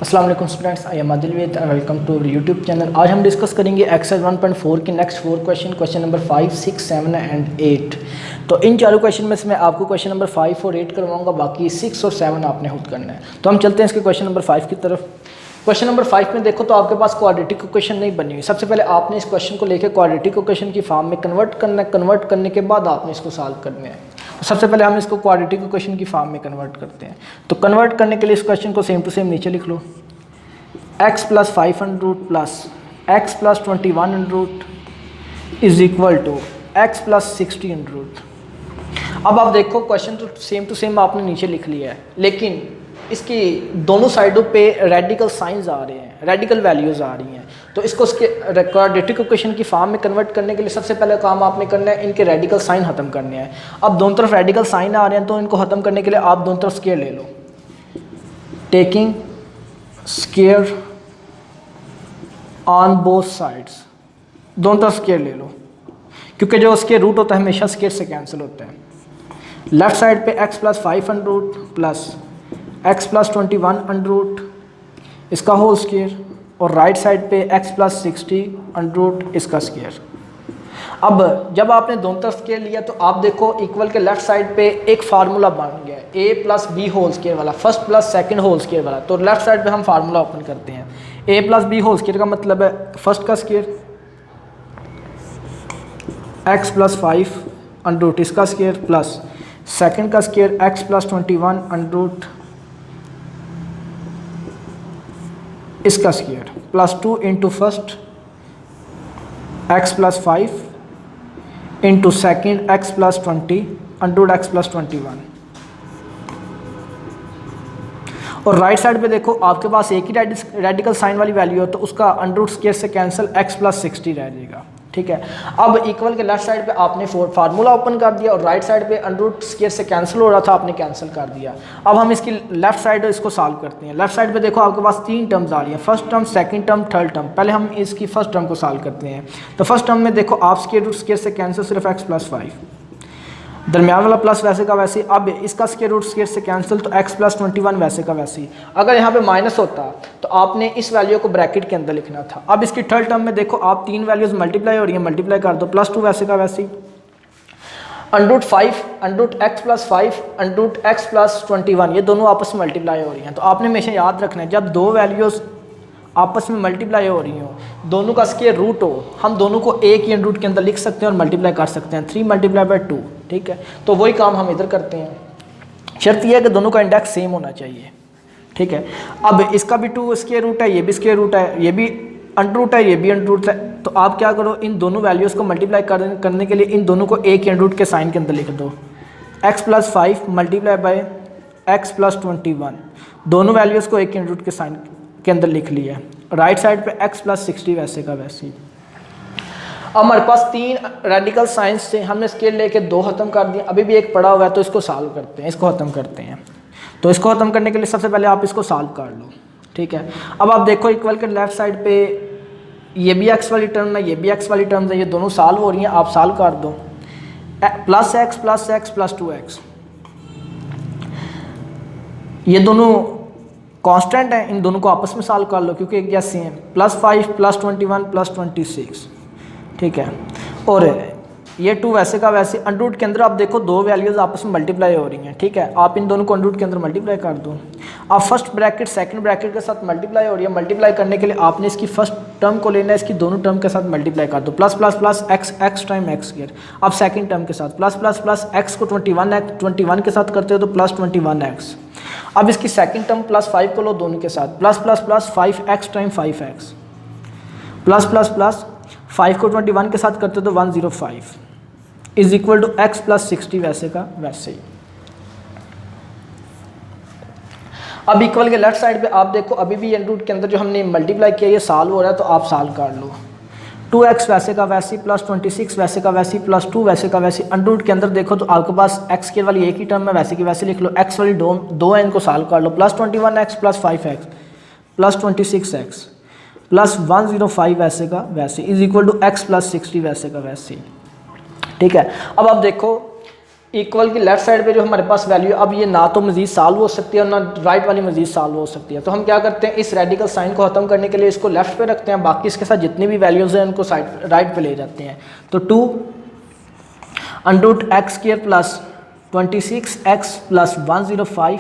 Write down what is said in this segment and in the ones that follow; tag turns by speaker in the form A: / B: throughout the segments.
A: अस्सलाम वालेकुम students, I am Adil Ved and welcome to YouTube channel. आज हम डिस्कस करेंगे एक्सरसाइज 1.4 के नेक्स्ट 4 क्वेश्चन नंबर 5, 6, 7 एंड 8। तो इन चारों क्वेश्चन में से मैं आपको क्वेश्चन नंबर 5 और 8 करवाऊंगा, बाकी 6 और 7 आपने खुद करना है। तो हम चलते हैं इसके क्वेश्चन नंबर 5 की तरफ। क्वेश्चन नंबर 5 में देखो तो आपके पास क्वाड्रेटिक इक्वेशन नहीं बनी हुई। सबसे पहले आपने इस क्वेश्चन को लेकर क्वाड्रेटिक इक्वेशन की फॉर्म में कन्वर्ट करना है। कन्वर्ट करने के बाद आपने इसको सॉल्व करना है। तो सबसे पहले हम इसको क्वाड्रेटिक इक्वेशन की फॉर्म में कन्वर्ट करते हैं। तो कन्वर्ट करने के लिए इस क्वेश्चन को सेम टू सेम नीचे लिख लो। x plus 500 plus x plus 2100 is equal to x plus 1600। अब आप देखो क्वेश्चन तो सेम आपने नीचे लिख लिया है, लेकिन इसकी दोनों साइडों पे रेडिकल साइंस आ रहे हैं, रेडिकल वैल्यूज आ रही हैं। तो इसको उसके क्वाड्रेटिक इक्वेशन की फॉर्म में कन्वर्ट करने के लिए सबसे पहले काम आपने करना है, इनके रेडिकल साइन खत्म करने हैं। अब दोनों तरफ रेडिकल साइन आ रहे हैं, तो इनको ख़त्म करने के लिए आप दोनों तरफ स्क्वायर ले लो। Taking square on both sides, दोनों तरफ स्क्वायर ले लो, क्योंकि जो स्क्वायर रूट होता है हमेशा स्क्वायर से कैंसिल होता है। लेफ्ट साइड पे x plus 500 plus x plus 2100 इसका होल स्क्वायर, और राइट साइड पे x प्लस 60 इसका स्क्वायर। अब जब आपने दोनों तरफ स्क्वायर लिया तो आप देखो इक्वल के लेफ्ट साइड पे एक फार्मूला बन गया a plus B whole square वाला, first plus second whole square वाला। तो लेफ्ट साइड पे हम फार्मूला ओपन करते हैं। a plus B whole square का मतलब है फर्स्ट का स्क्वायर, x प्लस 5 इसका स्क्वायर, प्लस सेकंड का स्क्वायर x प्लस 21 इसका square, plus 2 into first x plus 5 into second x plus 20 x plus 21। और राइट साइड पे देखो आपके पास एक ही रेडिकल साइन वाली वैल्यू है, तो उसका अंडर स्क्वायर से कैंसिल x प्लस 60 रह जाएगा। ठीक है, अब इक्वल के लेफ्ट साइड पे आपने फार्मूला ओपन कर दिया, और राइट साइड पे अंडर स्क्वायर से कैंसिल हो रहा था, आपने कैंसिल कर दिया। अब हम इसकी लेफ्ट साइड इसको सॉल्व करते हैं। लेफ्ट साइड पे देखो आपके पास 3 टर्म्स आ रही हैं, first term, second term, third term. पहले हम इसकी फर्स्ट टर्म को सॉल्व करते हैं। तो फर्स्ट टर्म में देखो आप स्क्वायर रूट स्क्वायर से कैंसिल, सिर्फ x प्लस 5, दरमियान वाला प्लस वैसे का वैसे। अब इसका स्क्वायर रूट स्क्वायर से कैंसिल, तो x प्लस 21 वैसे का वैसे। अगर यहाँ पे माइनस होता तो आपने इस वैल्यू को ब्रैकेट के अंदर लिखना था। अब इसकी थर्ड टर्म में देखो आप 3 वैल्यूज मल्टीप्लाई हो रही हैं, मल्टीप्लाई कर दो, प्लस 2 वैसे का वैसे, under root 5 under root x plus 5 under root x plus 21, ये दोनों आपस में मल्टीप्लाई हो रही हैं। तो आपने हमेशा याद रखना है जब दो वैल्यूज आपस में मल्टीप्लाई हो रही हो, दोनों का स्क्वायर रूट हो, हम दोनों को एक ही अंडरूट के अंदर लिख सकते हैं और मल्टीप्लाई कर सकते हैं। 3 मल्टीप्लाई बाय 2, ठीक है। तो वही काम हम इधर करते हैं। शर्त यह है कि दोनों का इंडेक्स सेम होना चाहिए, ठीक है। अब इसका भी 2 स्क्वायर रूट है, ये भी स्क्वायर रूट है, ये भी अंडरूट है, ये भी अंडरूट है। तो आप क्या करो, इन दोनों वैल्यूज़ को मल्टीप्लाई करने के लिए इन दोनों को एक ही अंडरूट के साइन के अंदर लिख दो। x plus 5 multiply by x plus 21, दोनों वैल्यूज़ को एक ही अंडरूट के साइन के अंदर लिख लिया। राइट साइड पे x प्लस 60 वैसे का वैसे। अब हमारे पास 3 रेडिकल साइंस से हमने स्केल लेके 2 खत्म कर दिए, अभी भी एक पड़ा हुआ है, तो इसको सॉल्व करते हैं, इसको खत्म करते हैं। तो इसको खत्म करने के लिए सबसे पहले आप इसको सॉल्व कर लो, ठीक है। अब आप देखो इक्वल के लेफ्ट साइड पे ये भी x वाली टर्म है, ये भी x वाली टर्म है, ये दोनों सॉल्व हो रही हैं, आप सॉल्व कर दो। प्लस x प्लस 2x, ये दोनों कांस्टेंट है, इन दोनों को आपस में सॉल्व कर लो क्योंकि एक जैसे हैं। प्लस 5 प्लस 21 प्लस 26, ठीक है। और ये 2 वैसे का वैसे। अंडरूट के अंदर आप देखो 2 वैल्यूज़ आपस में मल्टीप्लाई हो रही हैं, ठीक है। आप इन दोनों को अंडरूट के अंदर मल्टीप्लाई कर दो। आप फर्स्ट ब्रैकेट सेकंड ब्रैकेट के साथ मल्टीप्लाई हो रही है, मल्टीप्लाई करने के लिए आपने इसकी फर्स्ट टर्म को लेना है, इसकी दोनों टर्म के साथ मल्टीप्लाई कर दो। Plus plus plus x time x square. अब सेकंड टर्म के साथ प्लस प्लस प्लस x को 21 के साथ करते हो तो प्लस 21x। अब इसकी सेकंड टर्म प्लस 5 को लो दोनों के साथ, plus plus plus 5x time 5x, plus plus plus 5 को 21 के साथ करते हो तो 105 is equal to x plus 60 वैसे का वैसे ही। अब इक्वल के लेफ्ट साइड पे आप देखो अभी भी अंडरूट के अंदर जो हमने मल्टीप्लाई किया ये सॉल्व हो रहा है, तो आप सॉल्व कर लो। 2x वैसे का वैसे, प्लस 26 वैसे का वैसे, प्लस 2 वैसे का वैसे। अंडरूट के अंदर देखो तो आपके पास x के वाली एक ही टर्म है, वैसे की वैसे लिख लो। x वाली दो है, इनको सॉल्व कर लो। Plus 21x plus 5x plus 26x plus 105 वैसे का वैसे is equal to x plus 60 वैसे का वैसे, ठीक है। अब आप देखो इक्वल की लेफ्ट साइड पे जो हमारे पास वैल्यू है, अब ये ना तो मजीद सॉल्व हो सकती है और ना राइट वाली मजीद सॉल्व हो सकती है। तो हम क्या करते हैं, इस रेडिकल साइन को ख़त्म करने के लिए इसको लेफ्ट पे रखते हैं, बाकी इसके साथ जितनी भी वैल्यूज़ हैं उनको साइड राइट पे ले जाते हैं। तो 2 under X square plus 26x plus 105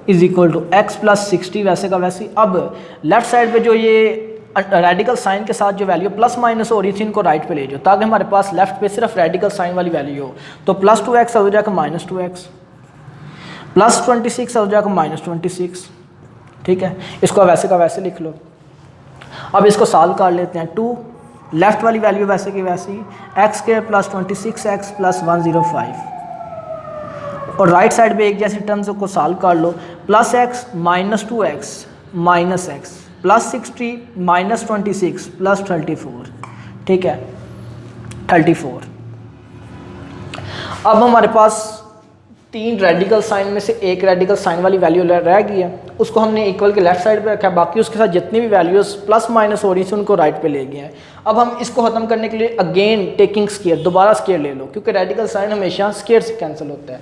A: is equal to x plus 60 वैसे का वैसे। अब लेफ्ट साइड पे जो ये रेडिकल साइन के साथ जो वैल्यू प्लस माइनस हो रही थी इनको राइट पे ले जाओ, ताकि हमारे पास लेफ्ट पे सिर्फ रेडिकल साइन वाली वैल्यू हो। तो प्लस 2x हो जाएगा माइनस 2x, प्लस 26 हो जाएगा माइनस 26। ठीक है, इसको वैसे का वैसे लिख लो। अब इसको सॉल्व कर लेते हैं। 2 लेफ्ट वाली वैल्यू वैसे की वैसी x square plus 26x plus 105 और राइट साइड पे एक जैसे टर्म्स को सॉल्व कर लो। Plus x minus 2x minus x plus 60 minus 26 plus 34। ठीक है, 34। अब हमारे पास 3 रेडिकल साइन में से एक रेडिकल साइन वाली वैल्यू रह गई है, उसको हमने इक्वल के लेफ्ट साइड पे रखा है, बाकी उसके साथ जितनी भी वैल्यूज प्लस माइनस हो रही थी उनको राइट पे ले गए हैं। अब हम इसको ख़त्म करने के लिए अगेन टेकिंग स्क्वायर, दोबारा स्क्वायर ले लो, क्योंकि रेडिकल साइन हमेशा स्क्वायर से कैंसिल होता है।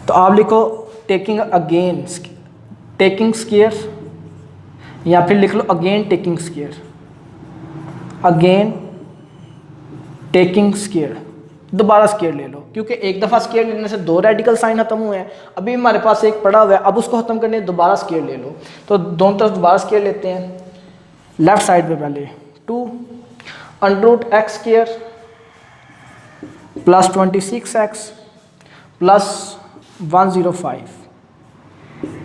A: तो आप लिखो टेकिंग अगेन टेकिंग स्क्वायर, या फिर लिख लो again taking square, again taking square, दोबारा स्क्वायर ले लो, क्योंकि एक दफ़ा स्क्वायर लेने से 2 रेडिकल साइन खत्म हुए हैं, अभी हमारे पास एक पड़ा हुआ है, अब उसको ख़त्म करने दोबारा स्क्वायर ले लो। तो दोनों तरफ दोबारा स्क्वायर लेते हैं। लेफ्ट साइड पे पहले 2 under root X square plus 26x plus 105,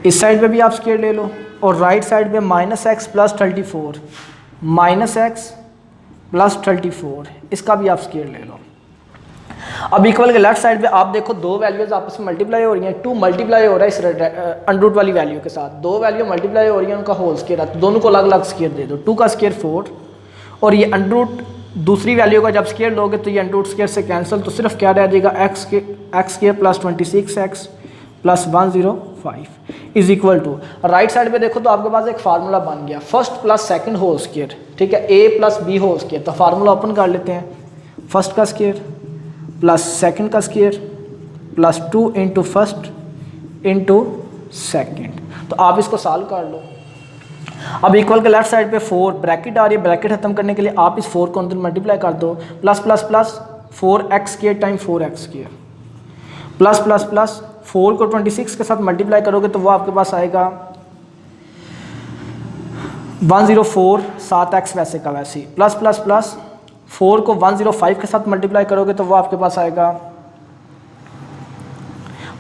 A: इस साइड पे भी आप स्क्वायर ले लो, और राइट साइड पे minus x plus 34 minus x plus 34, इसका भी आप स्क्वायर ले लो। अब इक्वल के लेफ्ट साइड पे आप देखो 2 वैल्यूज आपस में मल्टीप्लाई हो रही हैं, 2 मल्टीप्लाई हो रहा है इस अंडर रूट वाली वैल्यू के साथ, 2 वैल्यू मल्टीप्लाई हो रही है, उनका होल स्क्वायर है, तो दोनों को अलग अलग स्क्वायर दे दो। 2 का स्क्वायर 4 और ये अंडर रूट दूसरी वैल्यू का जब स्क्वायर लोगे तो ये अंडर रूट स्क्वायर से कैंसिल, तो सिर्फ क्या रह जाएगा X square plus 26x plus 105 is equal to, right side पे देखो तो आपके पास एक फार्मूला बन गया, first plus second whole square. ठीक है, a plus B whole square, तो फार्मूला ओपन कर लेते हैं। फर्स्ट का स्क्वायर प्लस सेकंड का square plus 2 into first into second, तो आप इसको सॉल्व कर लो। अब इक्वल के लेफ्ट साइड पे 4 ब्रैकेट आ रही है, ब्रैकेट खत्म करने के लिए आप इस 4 को अंदर मल्टीप्लाई कर दो, plus plus plus 4x square time 4x square plus plus plus 4 को 26 के साथ मल्टीप्लाई करोगे तो वो आपके पास आएगा 104 7x वैसे का वैसे, प्लस प्लस प्लस 4 को 105 के साथ मल्टीप्लाई करोगे तो वो आपके पास आएगा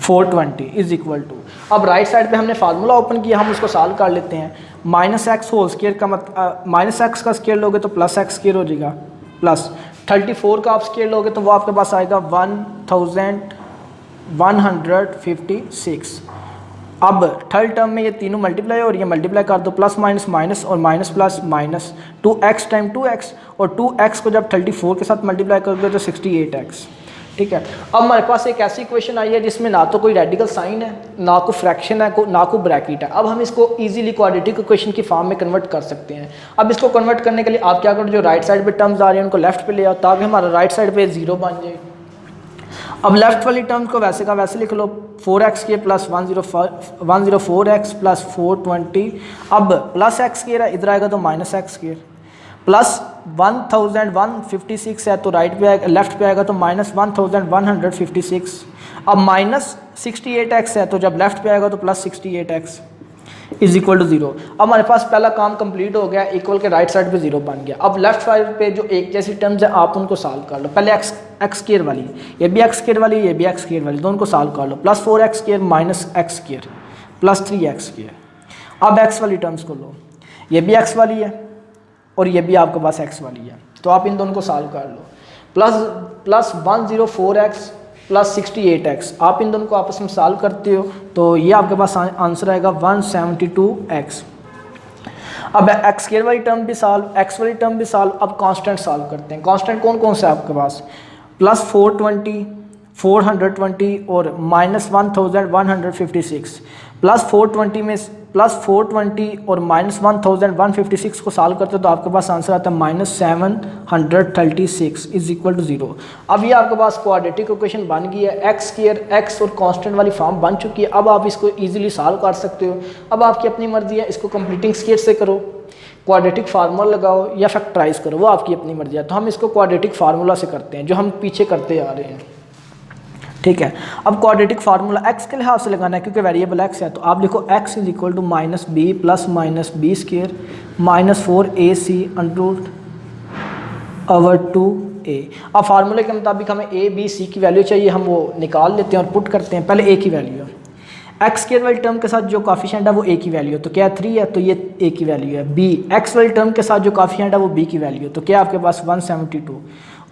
A: 420 इज इक्वल टू। अब राइट साइड पे हमने फार्मूला ओपन किया, हम उसको सॉल्व कर लेते हैं। माइनस एक्स होल स्क्वायर का माइनस एक्स का स्क्वायर लोगे तो प्लस एक्स स्क्वायर हो जाएगा, प्लस 34 का आप स्क्वायर लोगे तो वो आपके पास आएगा 1156। अब थर्ड टर्म में ये तीनों मल्टीप्लाई हो रही है, मल्टीप्लाई कर दो, प्लस माइनस माइनस और minus plus minus 2x time 2x, और 2x को जब 34 के साथ मल्टीप्लाई करोगे तो 68x। ठीक है, अब हमारे पास एक ऐसी इक्वेशन आई है जिसमें ना तो कोई रेडिकल साइन है, ना कोई फ्रैक्शन है, ना कोई ब्रैकेट है। अब हम इसको इजीली क्वाड्रेटिक इक्वेशन की फॉर्म में कन्वर्ट कर सकते हैं। अब इसको कन्वर्ट करने के लिए आप क्या करो, जो राइट साइड पे टर्म्स आ रही हैं उनको लेफ्ट पे ले आओ, ताकि हमारा राइट साइड पे 0 बन जाए। अब लेफ्ट वाली टर्म को वैसे का वैसे लिख लो, 4x के प्लस 104x प्लस 420, अब प्लस एक्स स्क्वायर है, इधर आएगा तो माइनस एक्स स्क्वायर, प्लस 1156 है तो राइट पे आएगा, लेफ्ट पे आएगा तो माइनस 1156। अब माइनस 68x है तो जब लेफ्ट पे आएगा तो plus 68x is equal to 0। अब हमारे पास पहला काम कंप्लीट हो गया, इक्वल के राइट साइड पे 0 बन गया। अब लेफ्ट साइड पे जो एक जैसी टर्म्स है आप उनको सॉल्व कर लो। पहले एक्स स्क्वायर वाली, ये भी एक्स स्क्वायर वाली, ये भी एक्स स्क्वायर वाली, दोनों को सॉल्व कर लो। Plus 4x square minus X square plus 3x square. अब एक्स वाली टर्म्स को लो, ये भी एक्स वाली है और ये भी आपके पास एक्स वाली है, तो आप इन दोनों को सॉल्व कर लो। प्लस 104x प्लस 68x, आप इन दोनों को आपस में सॉल्व करते हो तो ये आपके पास आंसर आएगा 172x। अब एक्स स्क्वायर वाली टर्म भी सॉल्व, एक्स वाली टर्म भी सॉल्व। अब कांस्टेंट सॉल्व करते हैं। कांस्टेंट कौन कौन सा है आपके पास, प्लस 420 420 और माइनस 1156। प्लस 420 में +420 और -1156 को सॉल्व करते हो तो आपके पास आंसर आता है -736 इज इक्वल टू 0। अब ये आपके पास क्वाड्रेटिक इक्वेशन बन गई है, एक्स स्क्वायर एक्स और कांस्टेंट वाली फॉर्म बन चुकी है। अब आप इसको इजीली सॉल्व कर सकते हो। अब आपकी अपनी मर्जी है, इसको कंप्लीटिंग स्केयर से करो, क्वाड्रेटिक फार्मूला लगाओ या फैक्टराइज करो, वो आपकी अपनी मर्जी है। तो हम इसको क्वाड्रेटिक फार्मूला से करते हैं जो हम पीछे करते आ रहे हैं, ठीक है। अब क्वाड्रेटिक फार्मूला एक्स के लिहाज से लगाना है क्योंकि वेरिएबल एक्स है, तो आप लिखो x is equal to -b plus -b square -4ac under over 2a। अब फार्मूले के मुताबिक हमें a b c की वैल्यू चाहिए, हम वो निकाल लेते हैं और पुट करते हैं। पहले a की वैल्यू है, एक्स स्क्वायर वाली टर्म के साथ जो काफिशिएंट है वो a की वैल्यू है, तो क्या 3 है, तो ये a की वैल्यू है। b एक्स वाली टर्म के साथ जो काफिशिएंट है वो b की वैल्यू है, तो क्या आपके पास 172।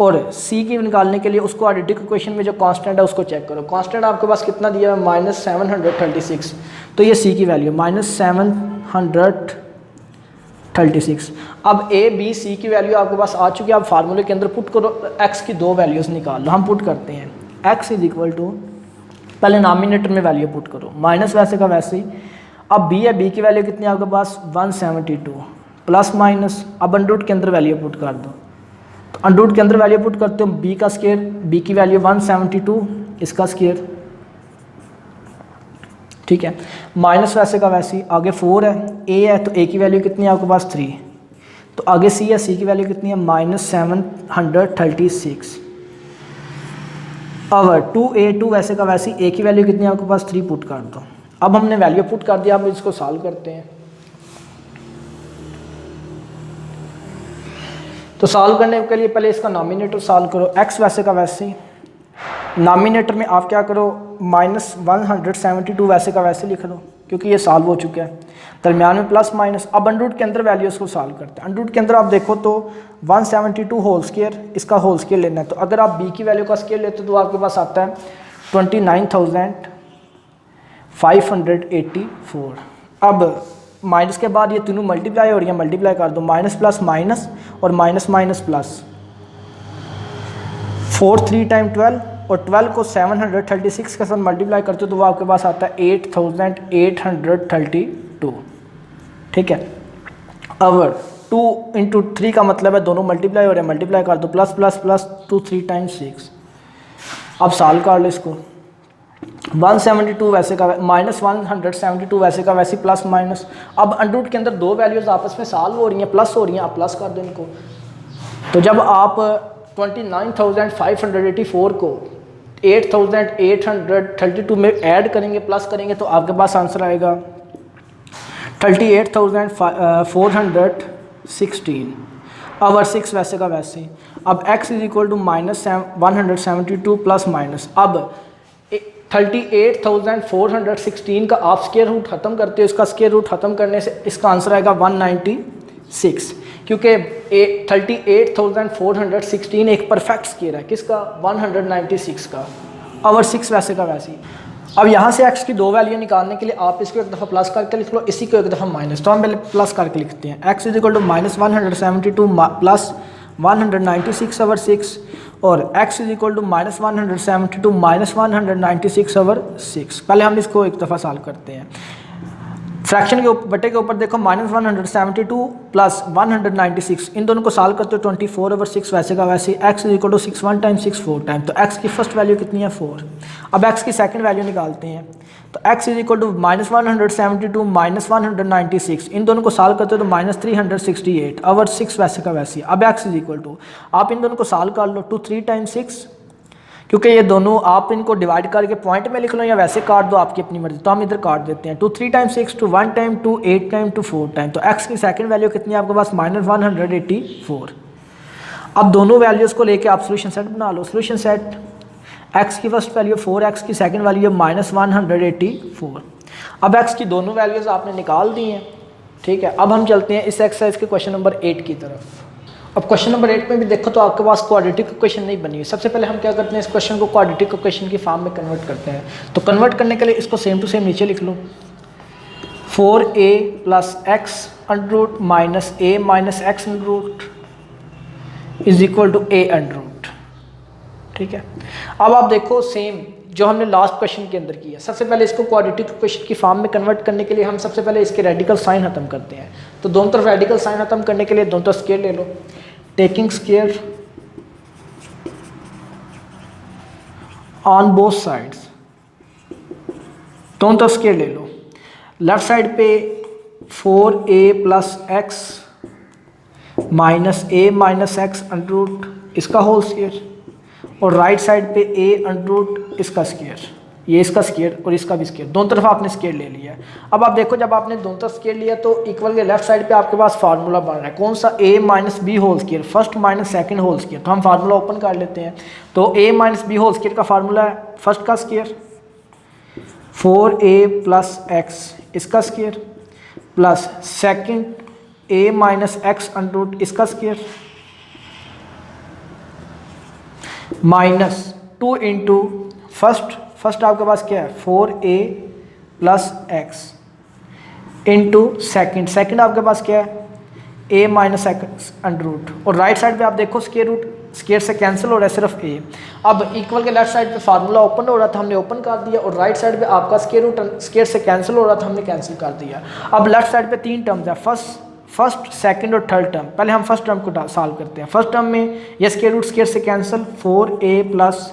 A: और c की निकालने के लिए उसको क्वाड्रेटिक इक्वेशन में जो कांस्टेंट है उसको चेक करो। कांस्टेंट आपके पास कितना दिया है, -736, तो ये c की वैल्यू -736। अब a b c की वैल्यू आपके पास आ चुकी है। आप फार्मूले के अंदर पुट करो, x की दो वैल्यूज़ निकाल लो। हम पुट करते हैं x इज इक्वल टू, पहले नॉमिनेटर में वैल्यू पुट करो, माइनस वैसे का वैसे ही। अब b है, b की वैल्यू कितनी है आपके पास 172 प्लस माइनस, अब अंडर के अंदर वैल्यू पुट कर दो, तो अंडर के अंदर वैल्यू पुट करते हो b का स्क्वायर, b की वैल्यू 172 इसका स्क्वायर, ठीक है, माइनस वैसे का वैसे ही। आगे 4 है, a है तो a की वैल्यू कितनी है आपके पास 3, तो आगे c है, c की वैल्यू कितनी है -736 ओवर 2a2 वैसे का वैसे ही, a की वैल्यू कितनी है आपके पास 3 पुट कर दो। अब हमने वैल्यू पुट कर दिया, अब इसको सॉल्व करते हैं। तो सॉल्व करने के लिए पहले इसका नॉमिनेटर सॉल्व करो, x वैसे का वैसे ही। नॉमिनेटर में आप क्या करो, -172 वैसे का वैसे लिख लो क्योंकि ये सॉल्व हो चुका है। दरमियान में प्लस माइनस, अब अंडर के अंदर वैल्यूज़ को सॉल्व करते हैं। अंडर के अंदर आप देखो तो 172 होल स्क्वायर, इसका होल स्क्वायर लेना है, तो अगर आप b की वैल्यू का स्क्वायर लेते हो तो आपके पास आता है 29,584। अब माइनस के बाद ये तीनों मल्टीप्लाई हो रही हैं, मल्टीप्लाई कर दो, माइनस प्लस माइनस और माइनस माइनस प्लस, 4 3 टाइम 12 और 12 को 736 के साथ मल्टीप्लाई करते हो तो वो आपके पास आता है 8832, ठीक है। अब 2 इंटू 3 का मतलब है दोनों मल्टीप्लाई हो रहे हैं, मल्टीप्लाई कर दो, प्लस प्लस प्लस 2 3 टाइम्स 6। अब सॉल्व कर लो इसको, 172 वैसे का -172 वैसे का वैसे प्लस माइनस। अब अंडर के अंदर दो वैल्यूज़ आपस में सॉल्व हो रही हैं, प्लस हो रही हैं, आप प्लस कर दो इनको। तो जब आप 29,584 को 8,832 में ऐड करेंगे, प्लस करेंगे, तो आपके पास आंसर आएगा 38,416 ओवर 6 वैसे का वैसे ही। अब x is equal to -172 plus minus, अब 38,416 का आप स्क्वायर रूट ख़त्म करते हो, इसका स्क्वायर रूट ख़त्म करने से इसका आंसर आएगा 196, क्योंकि 38,416 एक परफेक्ट स्क्वायर है, किसका 196 का, ओवर 6 वैसे का वैसे ही। अब यहाँ से x की दो वैल्यू निकालने के लिए आप इसको एक दफ़ा प्लस करके लिख लो, इसी को एक दफ़ा माइनस, तो हम पहले प्लस करके लिखते हैं। x is equal to -172 plus 196 over 6 और x is equal to -172 -196 over 6। पहले हम इसको एक दफ़ा सॉल्व करते हैं। फ्रैक्शन के बटे के ऊपर देखो -172 प्लस 196, इन दोनों को सॉल्व करते हो 24 ओवर 6 वैसे का वैसे। x is equal to 6 1 time 6 4 time, तो x की फर्स्ट वैल्यू कितनी है 4। अब x की सेकंड वैल्यू निकालते हैं, तो x इज इक्वल टू -172 -196, इन दोनों को सॉल्व करते हो तो -368 ओवर 6 वैसे का वैसे। अब x इज इक्वल टू, आप इन दोनों को सॉल्व कर लो, 2 3 टाइम 6, क्योंकि ये दोनों आप इनको डिवाइड करके पॉइंट में लिख लो या वैसे काट दो, आपकी अपनी मर्जी, तो हम इधर काट देते हैं। 2 3 टाइम 6, 2 1 टाइम 2 8 टाइम 2 4 टाइम, तो x की सेकंड वैल्यू कितनी है आपके पास -184। अब दोनों वैल्यूज़ को लेके आप सोल्यूशन सेट बना लो। सोल्यूशन सेट, x की फर्स्ट वैल्यू 4, x की सेकंड वैल्यू है -184। अब x की दोनों वैल्यूज़ आपने निकाल दी हैं, ठीक है। अब हम चलते हैं इस एक्सरसाइज के क्वेश्चन नंबर 8 की तरफ। अब क्वेश्चन नंबर 8 में भी देखो तो आपके पास क्वाड्रेटिक इक्वेशन नहीं बनी हुई। सबसे पहले हम क्या करते हैं, इस क्वेश्चन को क्वाड्रेटिक इक्वेशन की फॉर्म में कन्वर्ट करते हैं। तो कन्वर्ट करने के लिए इसको सेम टू सेम नीचे लिख लो, 4a plus x under root minus a minus x under root is equal to a under root, ठीक है। अब आप देखो सेम जो हमने लास्ट क्वेश्चन के अंदर किया। सबसे पहले इसको क्वाड्रेटिक इक्वेशन की फॉर्म में कन्वर्ट करने के लिए हम सबसे पहले इसके रेडिकल साइन खत्म करते हैं। तो दोनों तरफ रेडिकल साइन खत्म करने के लिए दोनों तरफ स्क्वायर ले लो, taking square on both sides, दोनों तरफ स्क्वायर ले लो। लेफ्ट साइड पे 4a plus X minus a minus X under root इसका होल स्क्वायर, और राइट साइड पे a अंडर रूट इसका स्क्वायर, ये इसका स्क्वायर और इसका भी स्क्वायर, दोनों तरफ आपने स्क्वायर ले लिया। अब आप देखो जब आपने दोनों तरफ स्क्वायर लिया तो इक्वल के लेफ्ट साइड पे आपके पास फार्मूला बन रहा है, कौन सा, a minus B whole square, first minus second whole square. तो हम फार्मूला ओपन कर लेते हैं। तो a minus B whole square का फार्मूला है फर्स्ट का स्क्वायर 4a प्लस एक्स इसका square plus second a minus X under root इसका स्क्वायर माइनस 2 इंटू फर्स्ट आपके पास क्या है 4a plus x into second आपके पास क्या है a minus X under root, और राइट साइड पे आप देखो स्क्वायर से कैंसिल हो रहा है सिर्फ a। अब इक्वल के लेफ्ट साइड पे फार्मूला ओपन हो रहा था, हमने ओपन कर दिया, और राइट साइड पे आपका स्क्वायर से कैंसिल हो रहा था, हमने कैंसिल कर दिया। अब लेफ्ट साइड पे 3 टर्म्स है, फर्स्ट सेकंड और थर्ड टर्म। पहले हम फर्स्ट टर्म को सॉल्व करते हैं। फर्स्ट टर्म में ये स्क्वायर से कैंसिल 4a प्लस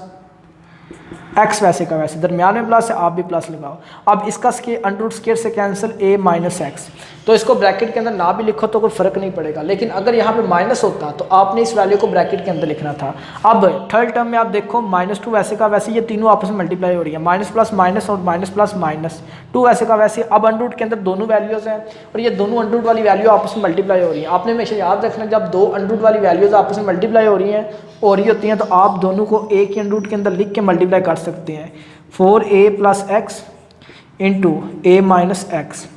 A: एक्स वैसे का वैसे, दरमियान में प्लस है, आप भी प्लस लगाओ। अब इसका अंडर रूट स्क्वायर से कैंसिल a माइनस एक्स, तो इसको ब्रैकेट के अंदर ना भी लिखो तो कोई फ़र्क नहीं पड़ेगा, लेकिन अगर यहाँ पे माइनस होता तो आपने इस वैल्यू को ब्रैकेट के अंदर लिखना था। अब थर्ड टर्म में आप देखो -2 वैसे का वैसे, ये तीनों आपस में मल्टीप्लाई हो रही है, माइनस प्लस माइनस और माइनस प्लस माइनस 2 वैसे का वैसे। अब अंडर रूट के अंदर दोनों वैल्यूज़ हैं और ये दोनों अंडर रूट वाली वैल्यू आपस में मल्टीप्लाई हो रही है। आपने हमेशा याद रखना जब दो अंडर रूट वाली वैल्यूज़ आपस में मल्टीप्लाई हो रही होती हैं तो आप दोनों को एक ही अंडर रूट के अंदर लिख के मल्टीप्लाई कर सकते हैं। 4a plus x into a minus x.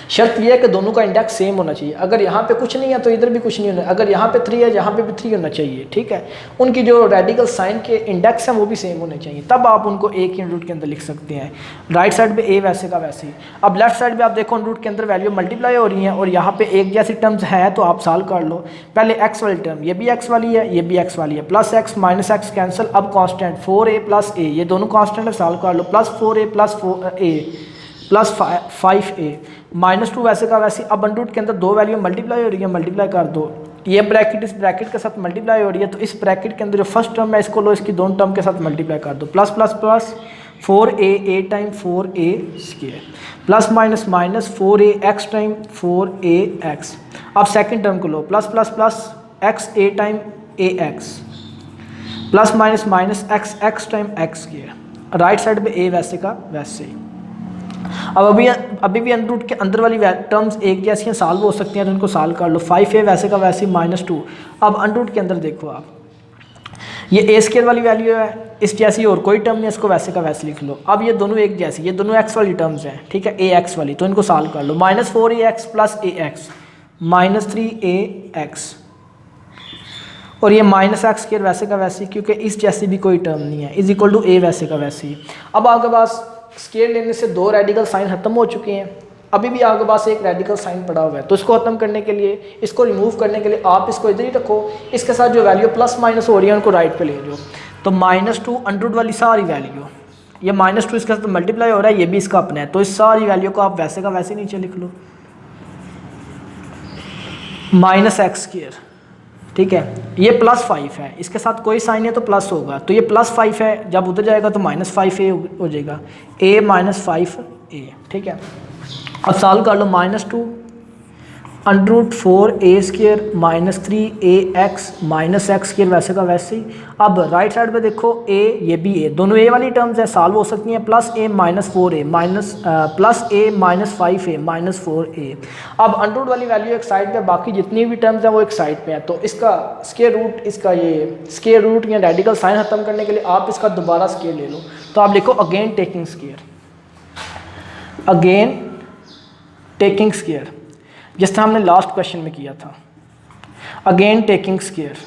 A: शर्त यह है कि दोनों का इंडेक्स सेम होना चाहिए। अगर यहाँ पे कुछ नहीं है तो इधर भी कुछ नहीं होना, अगर यहाँ पे 3 है यहाँ पे भी 3 होना चाहिए, ठीक है। उनकी जो रेडिकल साइन के इंडेक्स हैं वो भी सेम होने चाहिए, तब आप उनको एक ही रूट के अंदर लिख सकते हैं। राइट साइड पे a वैसे का वैसे ही। अब लेफ्ट साइड पे आप देखो रूट के अंदर वैल्यू मल्टीप्लाई हो रही हैं और यहाँ पे एक जैसी टर्म्स है तो आप सॉल्व कर लो। पहले x वाली टर्म, ये भी x वाली है, ये भी x वाली है, plus X minus x cancel. अब कॉन्स्टेंट 4a प्लस a, ये दोनों कॉन्स्टेंट है, सॉल्व कर लो। Plus 4a plus 4a plus 5a -2 वैसे का वैसे। अब अंडर रूट के अंदर दो वैल्यू मल्टीप्लाई हो रही है, मल्टीप्लाई कर दो। ये ब्रैकेट इस ब्रैकेट के साथ मल्टीप्लाई हो रही है तो इस ब्रैकेट के अंदर जो फर्स्ट टर्म है इसको लो, इसकी दोनों टर्म के साथ मल्टीप्लाई कर दो। Plus plus plus 4a time 4a square plus minus minus 4a X time 4a X. अब सेकेंड टर्म को लो, plus plus plus X a time a X plus minus minus X X time X square. Right side पे a वैसे का वैसे ही। अब अभी भी अंडर रूट के अंदर वाली टर्म्स एक जैसी हैं, सॉल्व हो सकती हैं तो उनको सॉल्व कर लो। 5a वैसे का वैसे -2। अब अंडर रूट के अंदर देखो आप, ये a स्क्वायर वाली वैल्यू है, इस जैसी और कोई टर्म नहीं, इसको वैसे का वैसे लिख लो। अब ये दोनों एक जैसी, ये दोनों x वाली टर्म्स हैं, ठीक है, ax वाली, तो इनको सॉल्व कर लो। -4ax प्लस ax -3ax, और ये -x स्क्वायर वैसे का वैसे, क्योंकि इस जैसी भी कोई टर्म नहीं है, इज इक्वल टू a वैसे का वैसे ही। अब आपके पास स्क्वायर लेने से दो रेडिकल साइन खत्म हो चुके हैं, अभी भी आपके पास एक रेडिकल साइन पड़ा हुआ है, तो इसको खत्म करने के लिए, इसको रिमूव करने के लिए आप इसको इधर ही रखो, इसके साथ जो वैल्यू प्लस माइनस हो रही है उनको राइट पे ले लो। तो -2 अंडर रूट वाली सारी वैल्यू, ये -2 इसके साथ मल्टीप्लाई हो रहा है, ये भी इसका अपना है, तो इस सारी वैल्यू को आप वैसे का वैसे नीचे लिख लो। -x स्क्वायर, ठीक है, ये +5 है, इसके साथ कोई साइन है तो प्लस होगा, तो ये +5 है, जब उधर जाएगा तो -5a हो जाएगा, a -5a, ठीक है। अब सॉल्व कर लो। -2 under root 4a square -3ax -x square वैसे का वैसे ही। अब राइट साइड पे देखो a, ये भी a, दोनों a वाली टर्म्स हैं, सॉल्व हो सकती हैं। Plus a -4a plus a -5a -4a। अब अंडर रूट वाली वैल्यू एक साइड पे, बाकी जितनी भी टर्म्स हैं वो एक साइड पे है, तो इसका स्क्वायर रूट, इसका ये स्क्वायर रूट या रेडिकल साइन खत्म करने के लिए आप इसका दोबारा स्क्वायर ले लो। तो आप लिखो again taking square, again taking square, जिस तरह हमने लास्ट क्वेश्चन में किया था। अगेन टेकिंग स्क्वायर,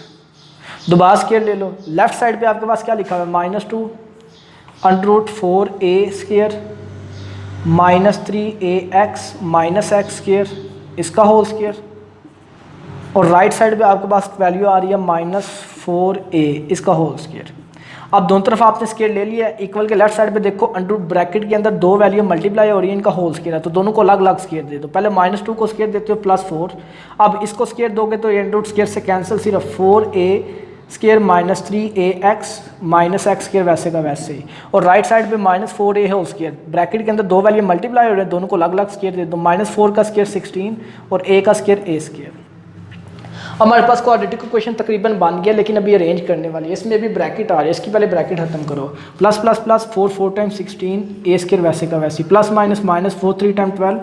A: दोबारा स्क्वायर ले लो। लेफ्ट साइड पे आपके पास क्या लिखा हुआ है, -2 under root 4a square -3ax -x square, इसका होल स्क्वायर, और राइट साइड पे आपके पास वैल्यू आ रही है -4a, इसका होल स्क्वायर। अब दोनों तरफ आपने स्केयर ले लिया है। इक्वल के लेफ्ट साइड पे देखो अंडर ब्रैकेट के अंदर दो वैल्यू मल्टीप्लाई हो रही है, इनका होल स्केयर है, तो दोनों को अलग अलग स्केयर दे दो। पहले -2 को स्केयर देते हो +4, अब इसको स्केयर दोगे तो ये अंडर स्केयर से कैंसिल, सिर्फ 4a square -3ax -x square वैसे का वैसे ही। और राइट साइड पे -4a होल स्केयर, ब्रैकेट के अंदर दो वैल्यू मल्टीप्लाई हो रहे हैं, दोनों को अलग अलग स्केयर दे दो। -4 का स्केयर 16 और a का स्केयर a स्केयर। हमारे पास क्वाड्रेटिक इक्वेशन तकरीबन बन गया, लेकिन अभी अरेंज करने वाली है। इसमें भी ब्रैकेट आ रही है, इसकी पहले ब्रैकेट खत्म करो। Plus plus plus 4 time 16 a square वैसे का वैसे, plus minus minus 4 3 time 12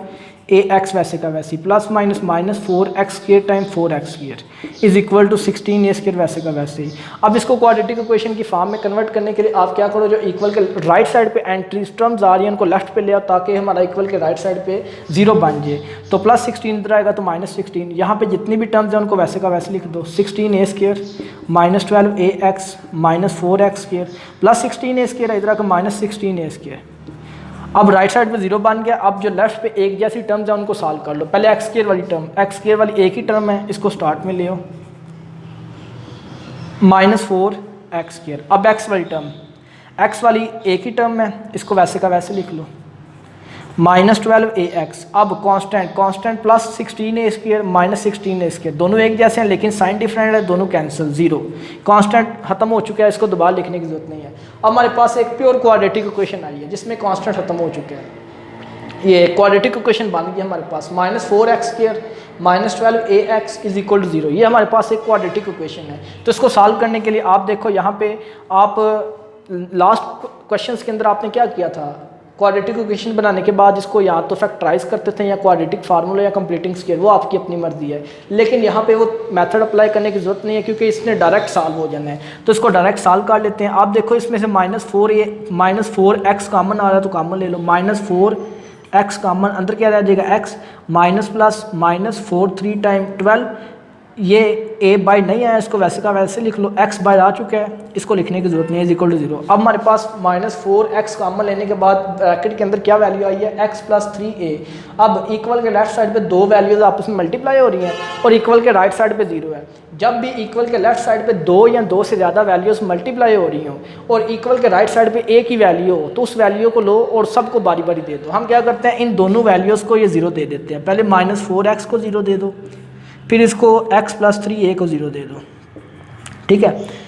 A: ax वैसे का वैसे, plus minus minus 4x square time 4x square is equal to 16 a square वैसे का वैसे ही। अब इसको क्वाड्रेटिक इक्वेशन की फॉर्म में कन्वर्ट करने के लिए आप क्या करो, जो इक्वल के राइट साइड पे एंट्रीज टर्म्स आ रही हैं उनको लेफ्ट पे ले आओ, ताकि हमारा इक्वल के राइट साइड पे 0 बन जाए। तो +16 इधर आएगा तो -16, यहाँ पे जितनी भी टर्म्स हैं उनको वैसे का वैसे लिख दो। 16 a square -12 ax -4x square plus 16 a square इधर आकर -16 a स्केयर। अब राइट साइड पे 0 बन गया। अब जो लेफ्ट पे एक जैसी टर्म्स है उनको सॉल्व कर लो। पहले एक्स स्केयर वाली टर्म, एक्स स्केयर वाली एक ही टर्म है, इसको स्टार्ट में ले आओ, -4x स्केयर। अब एक्स वाली टर्म, एक्स वाली एक ही टर्म है, इसको वैसे का वैसे लिख लो, -12 ax। अब constant plus 16 a square -16 a square, दोनों एक जैसे हैं लेकिन साइन डिफरेंट है, दोनों कैंसिल, 0। कांस्टेंट खत्म हो चुका है, इसको दोबारा लिखने की जरूरत नहीं है। अब हमारे पास एक प्योर क्वाड्रेटिक इक्वेशन आई है जिसमें कांस्टेंट खत्म हो चुके हैं। ये क्वाड्रेटिक इक्वेशन बन गई हमारे पास, -4x square -12 ax is equal to 0। ये हमारे पास एक क्वाड्रेटिक इक्वेशन है। तो इसको सॉल्व करने के लिए आप देखो यहाँ पे, आप लास्ट क्वेश्चन के अंदर आपने क्या किया था, क्वाड्रेटिक इक्वेशन बनाने के बाद इसको या तो फैक्टराइज करते थे या क्वाड्रेटिक फार्मूला या कंप्लीटिंग स्केयर, वो आपकी अपनी मर्जी है। लेकिन यहाँ पे वो मेथड अप्लाई करने की जरूरत नहीं है क्योंकि इसने डायरेक्ट सॉल्व हो जाना है। तो इसको डायरेक्ट सॉल्व कर लेते हैं। आप देखो इसमें से -4x कॉमन आ रहा है तो कॉमन ले लो, -4x कॉमन, अंदर क्या रह जाएगा x, माइनस प्लस -4 3 टाइम 12, ये a बाई नहीं आया, इसको वैसे का वैसे लिख लो, x बाई आ चुका है, इसको लिखने की जरूरत नहीं है, इज इक्वल टू 0। अब हमारे पास -4x कॉमन लेने के बाद ब्रैकेट के अंदर क्या वैल्यू आई है, x + 3a। अब इक्वल के लेफ्ट साइड पे दो वैल्यूज आपस में मल्टीप्लाई हो रही हैं और इक्वल के राइट साइड पे 0 है। जब भी इक्वल के लेफ्ट साइड पे दो या दो से ज़्यादा वैल्यूज मल्टीप्लाई हो रही हो और इक्वल के राइट साइड पे एक ही वैल्यू हो, तो उस वैल्यू को लो और सबको बारी बारी दे दो। हम क्या करते हैं, इन दोनों वैल्यूज़ को ये 0 दे देते हैं। पहले -4x को 0 दे दो, फिर इसको x + 3a को 0 दे दो, ठीक है।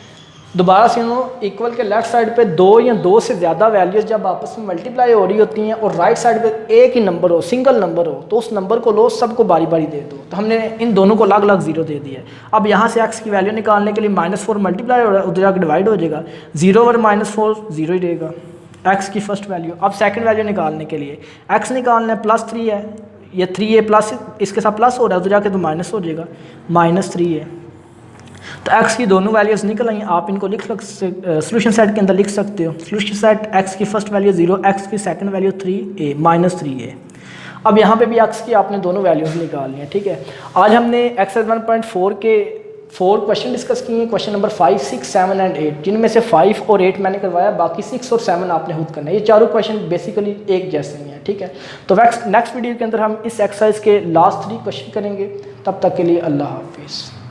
A: दोबारा से इक्वल के लेफ्ट साइड पे दो या दो से ज़्यादा वैल्यूज जब आपस में मल्टीप्लाई हो रही होती हैं और राइट साइड पे एक ही नंबर हो, सिंगल नंबर हो, तो उस नंबर को लो, सबको बारी बारी दे दो। तो हमने इन दोनों को अलग अलग 0 दे दिया है। अब यहाँ से x की वैल्यू निकालने के लिए -4 मल्टीप्लाई हो रहा है, उधर जाकर डिवाइड हो जाएगा, 0 और -4 0 ही रहेगा, x की फर्स्ट वैल्यू। अब सेकेंड वैल्यू निकालने के लिए x निकालना है, +3 है, ये 3a प्लस इसके साथ प्लस हो रहा है तो जाके तो माइनस हो जाएगा, -3a। तो x की दोनों वैल्यूज निकल आई, आप इनको लिख सकते, सोल्यूशन सेट के अंदर लिख सकते हो। सोल्यूशन सेट x की फर्स्ट वैल्यू 0, x की सेकंड वैल्यू 3a -3a। अब यहाँ पे भी x की आपने दोनों वैल्यूज निकालनी है, ठीक है। आज हमने एक्सरसाइज 1.4 के 4 क्वेश्चन डिस्कस किए हैं, क्वेश्चन नंबर 5, 6, 7 एंड 8, जिनमें से 5 और 8 मैंने करवाया, बाकी 6 और 7 आपने खुद करना है। ये चारों क्वेश्चन बेसिकली एक जैसे ही हैं, ठीक है। तो नेक्स्ट वीडियो के अंदर हम इस एक्सरसाइज के लास्ट 3 क्वेश्चन करेंगे। तब तक के लिए अल्लाह हाफिज़।